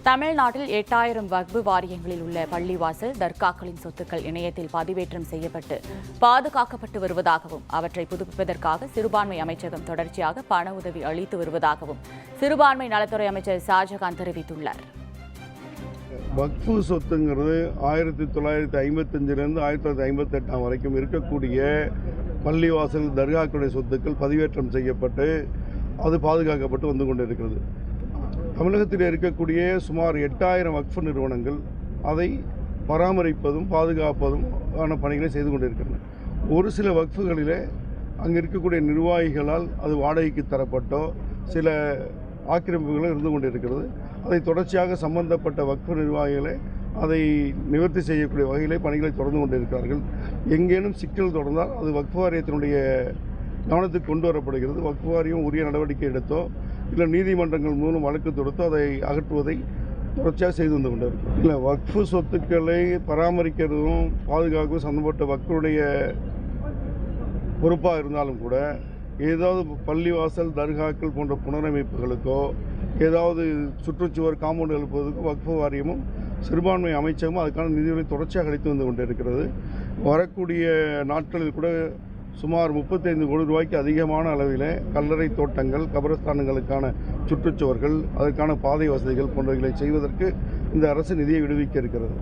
தமிழ்நாட்டில் 8000 வக்ஃப் வாரியங்களில் உள்ள பள்ளிவாசல், தர்காக்களின் சொத்துக்கள் இணையத்தில் பதிவேற்றம் செய்யப்பட்டு பாதுகாக்கப்பட்டு வருவதாகவும், அவற்றை புதுப்பிப்பதற்காக சிறுபான்மை அமைச்சகம் தொடர்ச்சியாக பண உதவி அளித்து வருவதாகவும் சிறுபான்மை நலத்துறை அமைச்சர் ஷாஜகான் தெரிவித்துள்ளார். வக்ஃப் சொத்துங்கிறது 1955 1958 வரைக்கும் இருக்கக்கூடிய பள்ளிவாசல், தர்காக்களுடைய சொத்துக்கள் பதிவேற்றம் செய்யப்பட்டு அது பாதுகாக்கப்பட்டு வந்து கொண்டிருக்கிறது. தமிழகத்தில் இருக்கக்கூடிய சுமார் 8000 வக்ஃப் நிறுவனங்கள் அதை பராமரிப்பதும் பாதுகாப்பதும் ஆன பணிகளை செய்து கொண்டிருக்கின்றன. ஒரு சில வக்ஃபுகளிலே அங்கே இருக்கக்கூடிய நிர்வாகிகளால் அது வாடகைக்கு தரப்பட்டோ சில ஆக்கிரமிப்புகளும் இருந்து கொண்டிருக்கிறது. அதை தொடர்ச்சியாக சம்பந்தப்பட்ட வக்ஃப் நிர்வாகிகளை அதை நிவர்த்தி செய்யக்கூடிய வகையிலே பணிகளை தொடர்ந்து கொண்டிருக்கிறார்கள். எங்கேனும் சிக்கல் தொடர்ந்தால் அது வக்ஃப் வாரியத்தினுடைய கவனத்துக்கு கொண்டு வரப்படுகிறது. வக்ஃப் வாரியம் உரிய நடவடிக்கை எடுத்தோ இல்லை நீதிமன்றங்கள் மூலம் வழக்கு தொடுத்தோ அதை அகற்றுவதை தொடர்ச்சியாக செய்து வந்து கொண்டிருக்கிறோம். இல்லை, வக்ஃப் சொத்துக்களை பராமரிக்கிறதும் பாதுகாக்கவும் சம்பந்தப்பட்ட வக்ஃபுடைய பொறுப்பாக இருந்தாலும் கூட ஏதாவது பள்ளிவாசல், தர்காக்கள் போன்ற புனரமைப்புகளுக்கோ ஏதாவது சுற்றுச்சுவர் காம்பவுண்ட் எழுப்புவதற்கோ வக்ஃப் வாரியமும் சிறுபான்மை அமைச்சகமும் அதுக்கான நிதிகளை தொடர்ச்சியாக அளித்து வந்து கொண்டிருக்கிறது. வரக்கூடிய நாட்களில் கூட சுமார் 35 கோடி ரூபாய்க்கு அதிகமான அளவில் கல்லறை தோட்டங்கள், கபரஸ்தானங்களுக்கான சுற்றுச்சுவர்கள், அதற்கான பாதை வசதிகள் போன்றவைகளை செய்வதற்கு இந்த அரசு நிதியை விடுவிக்க இருக்கிறது.